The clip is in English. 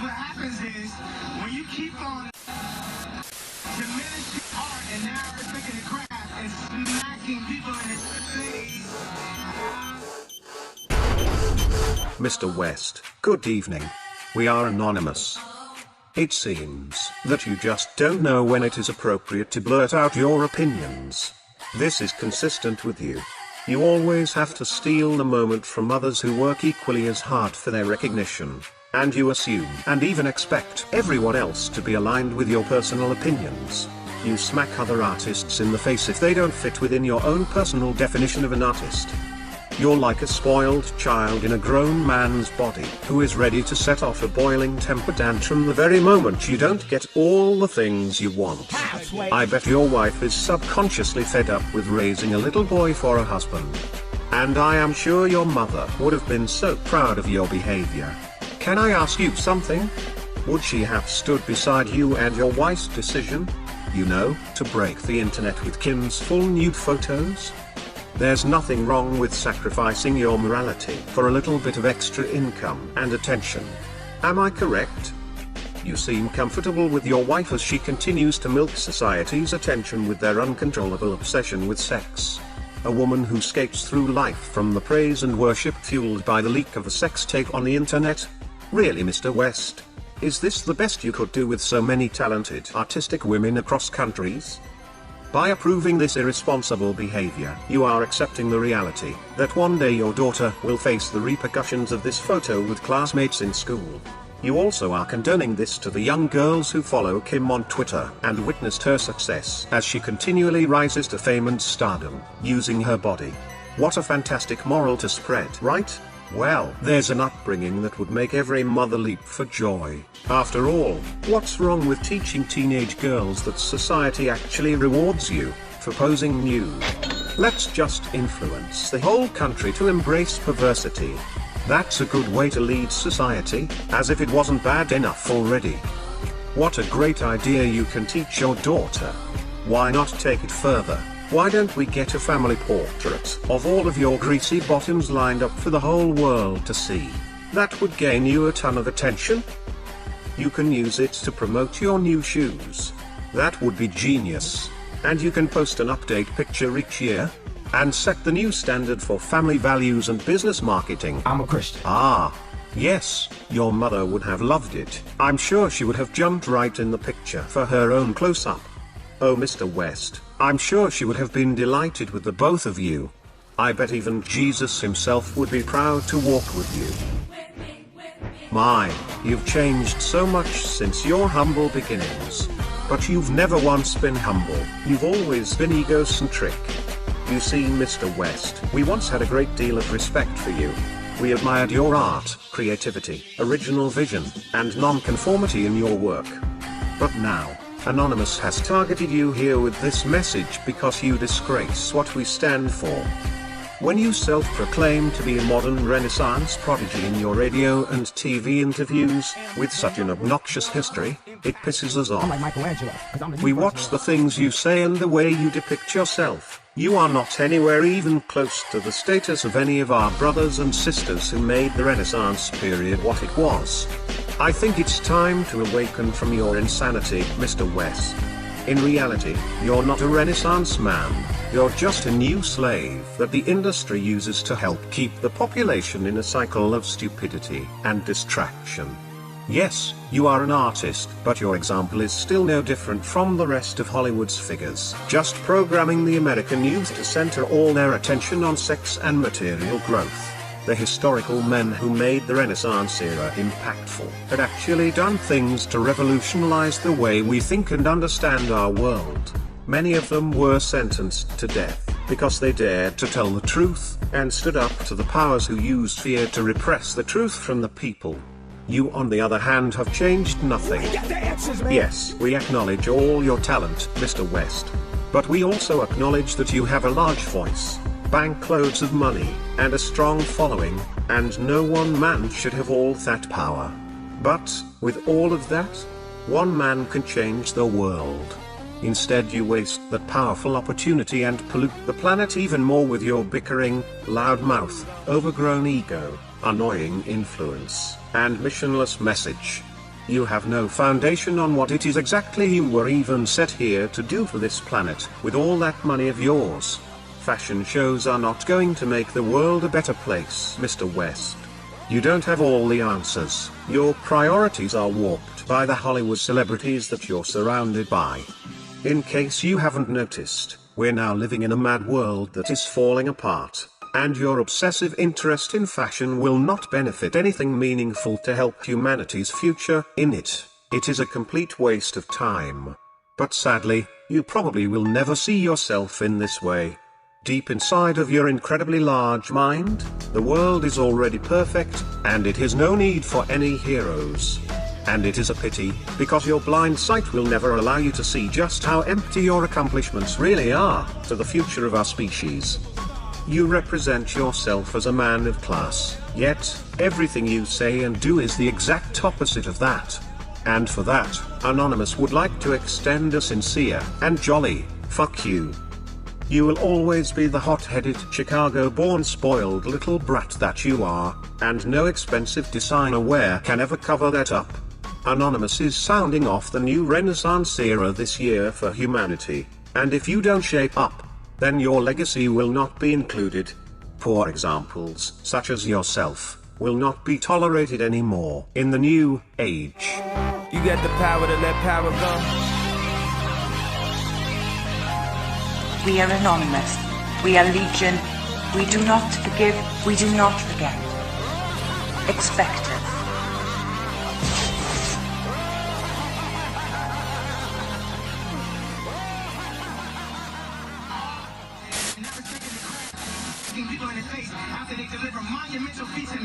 what happens is, when you keep on diminishing art and now it's making it craft and smacking people in the face. Mr. West, good evening. We are anonymous. It seems that you just don't know when it is appropriate to blurt out your opinions. This is consistent with you. You always have to steal the moment from others who work equally as hard for their recognition. And you assume and even expect everyone else to be aligned with your personal opinions. You smack other artists in the face if they don't fit within your own personal definition of an artist. You're like a spoiled child in a grown man's body who is ready to set off a boiling temper tantrum the very moment you don't get all the things you want. I bet your wife is subconsciously fed up with raising a little boy for a husband. And I am sure your mother would have been so proud of your behavior. Can I ask you something? Would she have stood beside you and your wife's decision? You know, to break the internet with Kim's full nude photos? There's nothing wrong with sacrificing your morality for a little bit of extra income and attention. Am I correct? You seem comfortable with your wife as she continues to milk society's attention with their uncontrollable obsession with sex. A woman who skates through life from the praise and worship fueled by the leak of a sex tape on the internet? Really, Mr. West? Is this the best you could do with so many talented artistic women across countries? By approving this irresponsible behavior, you are accepting the reality that one day your daughter will face the repercussions of this photo with classmates in school. You also are condoning this to the young girls who follow Kim on Twitter and witnessed her success as she continually rises to fame and stardom, using her body. What a fantastic moral to spread, right? Well, there's an upbringing that would make every mother leap for joy. After all, what's wrong with teaching teenage girls that society actually rewards you for posing nude? Let's just influence the whole country to embrace perversity. That's a good way to lead society, as if it wasn't bad enough already. What a great idea you can teach your daughter. Why not take it further? Why don't we get a family portrait of all of your greasy bottoms lined up for the whole world to see? That would gain you a ton of attention. You can use it to promote your new shoes. That would be genius. And you can post an update picture each year, and set the new standard for family values and business marketing. I'm a Christian. Ah, yes, your mother would have loved it. I'm sure she would have jumped right in the picture for her own close-up. Oh, Mr. West, I'm sure she would have been delighted with the both of you. I bet even Jesus himself would be proud to walk with you. My, you've changed so much since your humble beginnings. But you've never once been humble, you've always been egocentric. You see, Mr. West, we once had a great deal of respect for you. We admired your art, creativity, original vision, and non-conformity in your work. But now, Anonymous has targeted you here with this message because you disgrace what we stand for. When you self-proclaim to be a modern Renaissance prodigy in your radio and TV interviews, with such an obnoxious history, it pisses us off. I'm like Michelangelo, 'cause I'm the We watch the things you say and the way you depict yourself. You are not anywhere even close to the status of any of our brothers and sisters who made the Renaissance period what it was. I think it's time to awaken from your insanity, Mr. West. In reality, you're not a Renaissance man, you're just a new slave that the industry uses to help keep the population in a cycle of stupidity and distraction. Yes, you are an artist, but your example is still no different from the rest of Hollywood's figures, just programming the American youth to center all their attention on sex and material growth. The historical men who made the Renaissance era impactful had actually done things to revolutionize the way we think and understand our world. Many of them were sentenced to death because they dared to tell the truth and stood up to the powers who used fear to repress the truth from the people. You, on the other hand, have changed nothing. Yes, we acknowledge all your talent, Mr. West. But we also acknowledge that you have a large voice, bankloads of money, and a strong following, and no one man should have all that power. But, with all of that, one man can change the world. Instead you waste that powerful opportunity and pollute the planet even more with your bickering, loudmouth, overgrown ego, annoying influence, and missionless message. You have no foundation on what it is exactly you were even set here to do for this planet, with all that money of yours. Fashion shows are not going to make the world a better place, Mr. West. You don't have all the answers. Your priorities are warped by the Hollywood celebrities that you're surrounded by. In case you haven't noticed, we're now living in a mad world that is falling apart, and your obsessive interest in fashion will not benefit anything meaningful to help humanity's future in it. It is a complete waste of time. But sadly, you probably will never see yourself in this way. Deep inside of your incredibly large mind, the world is already perfect, and it has no need for any heroes. And it is a pity, because your blind sight will never allow you to see just how empty your accomplishments really are to the future of our species. You represent yourself as a man of class, yet everything you say and do is the exact opposite of that. And for that, Anonymous would like to extend a sincere and jolly fuck you. You will always be the hot-headed, Chicago-born spoiled little brat that you are, and no expensive designer wear can ever cover that up. Anonymous is sounding off the new Renaissance era this year for humanity, and if you don't shape up, then your legacy will not be included. Poor examples, such as yourself, will not be tolerated anymore in the new age. You got the power to let power go. We are anonymous. We are legion. We do not forgive. We do not forget. Expect us.